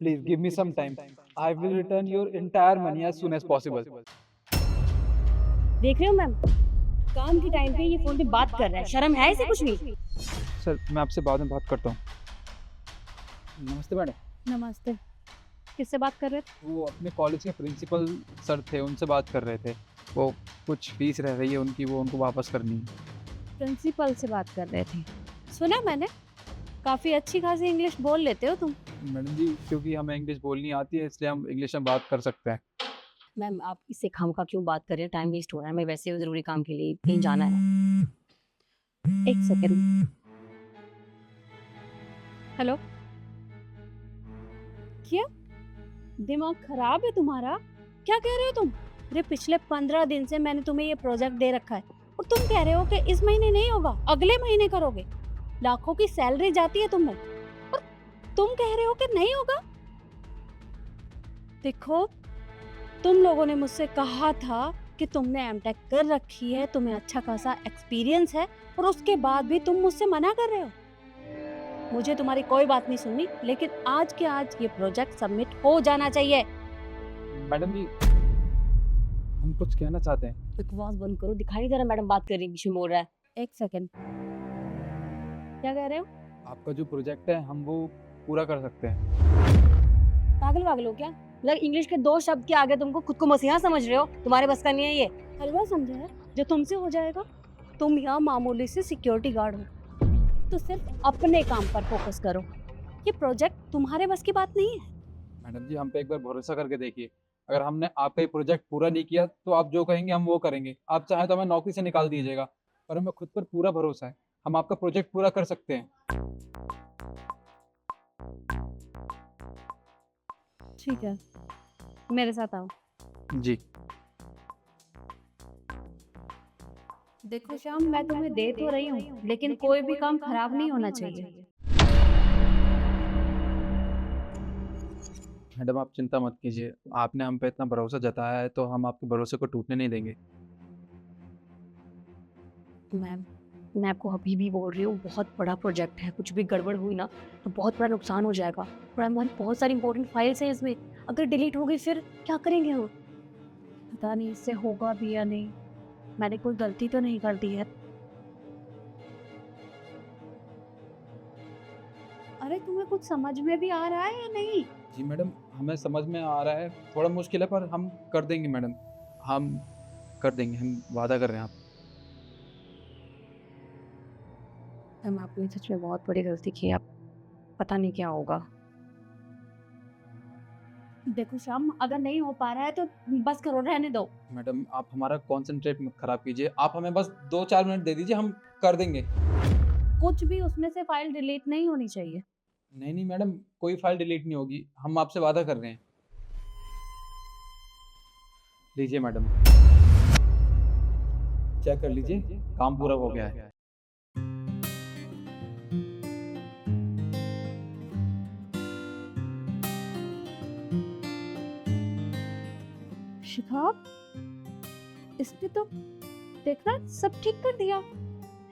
Please give me some time. I will return your entire money as soon as possible. देख रहे हो ma'am, काम के time पे ये फोन पे बात कर रहा है, शर्म है इसे कुछ भी? सर, मैं आपसे बाद में बात करता हूँ। नमस्ते मैडम। नमस्ते। किससे बात कर रहे थे? वो अपने कॉलेज के प्रिंसिपल सर थे, उनसे बात कर रहे थे। वो कुछ फीस रह रही है उनकी, वो उनको वापस करनी है। प्रिंसिपल से बात कर रहे थे। सुना मैंने, काफी अच्छी खासी इंग्लिश बोल लेते हो तुम। मैडम जी, क्योंकि हमें इंग्लिश बोलनी आती है इसलिए हम इंग्लिश में बात कर सकते हैं। मैम आप इससे खामखा क्यों बात कर रहे हैं? टाइम वेस्ट हो रहा है, मैं वैसे जरूरी काम के लिए कहीं जाना है। एक सेकंड। हेलो, क्या दिमाग खराब है तुम्हारा? क्या कह रहे हो तुम? अरे पिछले 15 दिन से मैंने तुम्हें ये प्रोजेक्ट दे रखा है और तुम कह रहे हो कि इस महीने नहीं होगा, अगले महीने करोगे। लाखों की सैलरी जाती है तुम्हें और तुम कह रहे हो कि नहीं होगा। देखो, तुम लोगों ने मुझसे कहा था कि तुमने एमटेक कर रखी है, तुम्हें अच्छा खासा एक्सपीरियंस है और उसके बाद भी तुम मुझसे मना कर रहे हो। मुझे तुम्हारी कोई बात नहीं सुननी, लेकिन आज के आज ये प्रोजेक्ट सबमिट हो जाना चाहिए। मैडम जी, हम कुछ कहना चाहते हैं। बकवास बंद करो, दिखाई नहीं दे रहा मैडम बात कर रही बीच में बोल रहा है। एक सेकंड, क्या कह रहे हो? आपका जो प्रोजेक्ट है हम वो पूरा कर सकते हैं। पागल वागल हो क्या? मतलब इंग्लिश के 2 शब्द के आगे तुमको खुद को मसीहा समझ रहे हो? तुम्हारे बस का नहीं है ये। हलवा समझा है जो तुमसे हो जाएगा? तुम यहाँ मामूली से सिक्योरिटी गार्ड हो, तो सिर्फ अपने काम पर फोकस करो। ये प्रोजेक्ट तुम्हारे बस की बात नहीं है। मैडम जी, हम पे एक बार भरोसा करके देखिए। अगर हमने आपका ये प्रोजेक्ट पूरा नहीं किया तो आप जो कहेंगे हम वो करेंगे। आप चाहें तो हमें नौकरी से निकाल दीजिएगा, पर हमें खुद पर पूरा भरोसा है। हम आपका प्रोजेक्ट पूरा कर सकते हैं। ठीक है, मेरे साथ आओ। जी। देखो श्याम, मैं तुम्हें दे तो रही हूँ, लेकिन कोई भी काम खराब नहीं होना चाहिए। मैडम, आप चिंता मत कीजिए। आपने हम पे इतना भरोसा जताया है तो हम आपके भरोसे को टूटने नहीं देंगे। मैम, मैं आपको अभी भी बोल रही हूँ, बहुत बड़ा प्रोजेक्ट है, कुछ भी गड़बड़ हुई ना तो बहुत बड़ा नुकसान हो जाएगा और हमारी बहुत सारी इंपॉर्टेंट फाइल्स हैं इसमें। अगर डिलीट हो गई फिर क्या करेंगे हम? पता नहीं इससे होगा भी या नहीं। मैंने कोई गलती तो नहीं कर दी है? अरे तुम्हें कुछ समझ में भी आ रहा है या नहीं? जी मैडम, हमें समझ में आ रहा है। थोड़ा मुश्किल है पर हम कर देंगे मैडम। हम कर देंगे, हम वादा कर रहे हैं। आप मैम आपने सच में बहुत बड़ी गलती की है, आप पता नहीं क्या होगा। देखो श्याम, अगर नहीं हो पा रहा है तो बस करो, रहने दो। मैडम, आप हमारा कॉन्सेंट्रेट मत खराब कीजिए। आप हमें बस 2-4 मिनट दे दीजिए, हम कर देंगे। कुछ भी उसमें से फाइल डिलीट नहीं होनी चाहिए। नहीं नहीं मैडम, कोई फाइल डिलीट नहीं होगी। हम आपसे वादा कर रहे हैं। लीजिए मैडम, चेक कर लीजिए, काम पूरा हो गया है। शिखाब, इसने तो देखना सब ठीक कर दिया।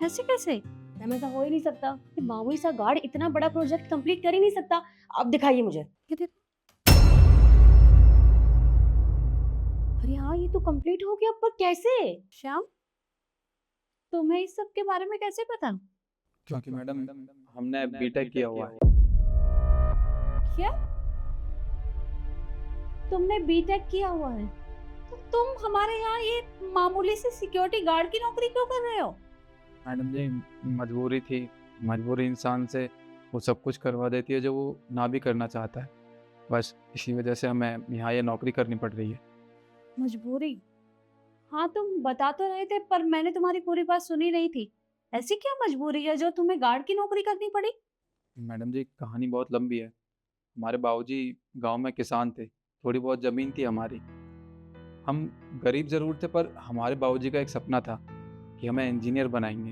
ऐसे कैसे? मैम ऐसा हो ही नहीं सकता कि मामूली सा गार्ड इतना बड़ा प्रोजेक्ट कंप्लीट कर ही नहीं सकता। अब दिखाइए मुझे। ये देखो, अरे हाँ ये तो कंप्लीट हो गया, पर कैसे? श्याम, तुम्हें इस सब के बारे में कैसे पता? क्योंकि मैडम, हमने बीटेक किया हुआ है। क्या? तुमने बीटेक किया हुआ है तो तुम हमारे यहाँ ये मामूली सी सिक्योरिटी गार्ड की नौकरी क्यों कर रहे हो? मैडम जी, मजबूरी थी। मजबूरी इंसान से वो सब कुछ करवा देती है जो वो ना भी करना चाहता है। बस इसी वजह से हमें यहाँ ये नौकरी करनी पड़ रही है। मजबूरी? हाँ तुम बता तो रहे थे, पर मैंने तुम्हारी पूरी बात सुनी नहीं थी। ऐसी क्या मजबूरी है जो तुम्हें गार्ड की नौकरी करनी पड़ी? मैडम जी, कहानी बहुत लंबी है। हमारे बाबूजी गांव में किसान थे। थोड़ी बहुत ज़मीन थी हमारी। हम गरीब ज़रूर थे पर हमारे बाबूजी का एक सपना था कि हमें इंजीनियर बनाएंगे।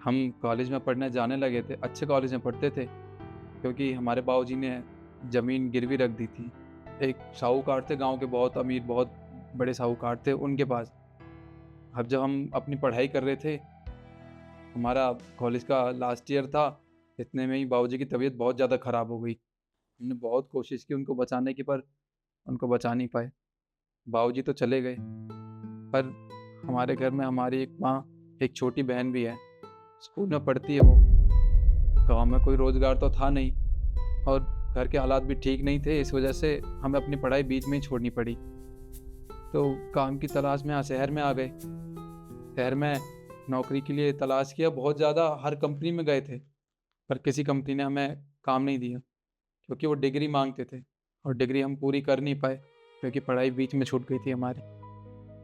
हम कॉलेज में पढ़ने जाने लगे थे, अच्छे कॉलेज में पढ़ते थे, क्योंकि हमारे बाबूजी ने ज़मीन गिरवी रख दी थी। एक साहूकार थे गांव के, बहुत अमीर, बहुत बड़े साहूकार थे उनके पास। अब जब हम अपनी पढ़ाई कर रहे थे, हमारा कॉलेज का लास्ट ईयर था, इतने में ही बाबूजी की तबीयत बहुत ज़्यादा ख़राब हो गई। हमने बहुत कोशिश की उनको बचाने की, पर उनको बचा नहीं पाए। बाबूजी तो चले गए, पर हमारे घर में हमारी एक माँ, एक छोटी बहन भी है। स्कूल में पढ़ती है वो। गाँव में कोई रोज़गार तो था नहीं और घर के हालात भी ठीक नहीं थे, इस वजह से हमें अपनी पढ़ाई बीच में ही छोड़नी पड़ी। तो काम की तलाश में यहाँ शहर में आ गए। शहर में नौकरी के लिए तलाश किया, बहुत ज़्यादा हर कंपनी में गए थे, पर किसी कंपनी ने हमें काम नहीं दिया, क्योंकि वो डिग्री मांगते थे और डिग्री हम पूरी कर नहीं पाए, क्योंकि पढ़ाई बीच में छूट गई थी हमारी।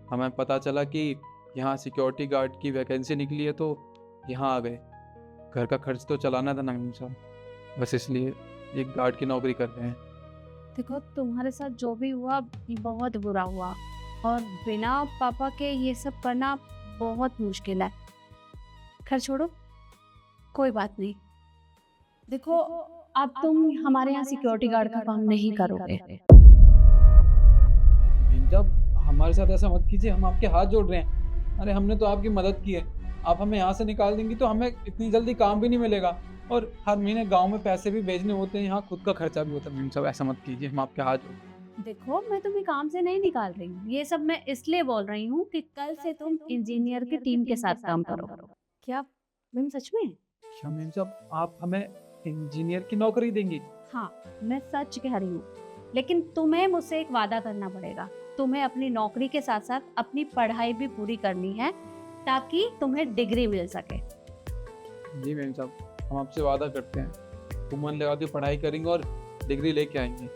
हमें पता चला कि यहाँ सिक्योरिटी गार्ड की वैकेंसी निकली है, तो यहाँ आ गए। घर का खर्च तो चलाना था ना मेम साहब, बस इसलिए एक गार्ड की नौकरी कर रहे हैं। देखो, तुम्हारे साथ जो भी हुआ बहुत बुरा हुआ, और बिना पापा के ये सब करना बहुत मुश्किल है। खैर छोड़ो, कोई बात नहीं। देखो, अब तुम हमारे यहाँ सिक्योरिटी गार्ड का काम नहीं करोगे। मेम साहब, हमारे साथ ऐसा मत कीजिए, हम आपके हाथ जोड़ रहे हैं। अरे हमने तो आपकी मदद की है, आप हमें यहाँ से निकाल देंगी तो हमें इतनी जल्दी काम भी नहीं मिलेगा, और हर महीने गाँव में पैसे भी भेजने होते हैं, यहाँ खुद का खर्चा भी होता है। मेम साहब ऐसा मत कीजिए, हम आपके हाथ जोड़। देखो, मैं तुम्हें काम से नहीं निकाल रही हूँ, ये सब मैं इसलिए बोल रही हूँ कि कल से तुम इंजीनियर की टीम के साथ काम करो। क्या मैम, सच में? अच्छा मेम साहब, आप हमें इंजीनियर की नौकरी देंगी? हाँ, मैं सच कह रही हूँ, लेकिन तुम्हें मुझसे एक वादा करना पड़ेगा। तुम्हें अपनी नौकरी के साथ साथ अपनी पढ़ाई भी पूरी करनी है, ताकि तुम्हें डिग्री मिल सके। जी मेम साहब, हम आपसे वादा करते हैं, तो मन लगा के पढ़ाई करेंगे और डिग्री लेके आएंगे।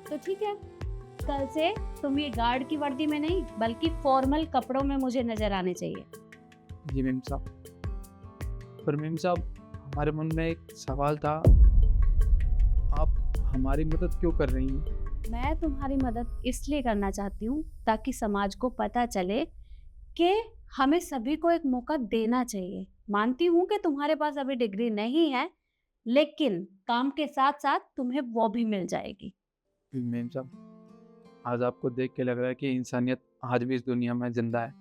तो ठीक है, कल से तुम ये गार्ड की वर्दी में नहीं, बल्कि फॉर्मल कपड़ों में मुझे नजर आने चाहिए। जी मेम साहब। पर मेम साहब, हमारे मन में एक सवाल था, आप हमारी मदद क्यों कर रही हैं? मैं तुम्हारी मदद इसलिए करना चाहती हूँ ताकि समाज को पता चले कि हमें सभी को एक मौका देना चाहिए। मानती हूँ कि तुम्हारे पास अभी डिग्री नहीं है, लेकिन काम के साथ साथ तुम्हें वो भी मिल जाएगी। मेम साहब, आज आपको देख के लग रहा है कि इंसानियत आज भी इस दुनिया में जिंदा है।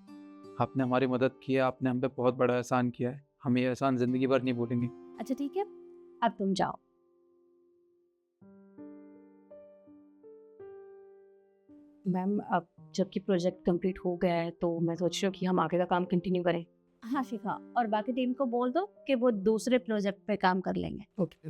आपने हमारी मदद की है, आपने हम पे बहुत बड़ा एहसान किया है, हम ये एहसान ज़िंदगी भर नहीं भूलेंगे। अच्छा ठीक है, अब तुम जाओ। मैम, अब जबकि प्रोजेक्ट कंप्लीट हो गया है, तो मैं सोच रही हूँ कि हम आगे का काम कंटिन्यू करें। हाँ शिखा, और बाकी टीम को बोल दो कि वो दूसरे प्रोजेक्ट पे काम कर लेंगे। ओके।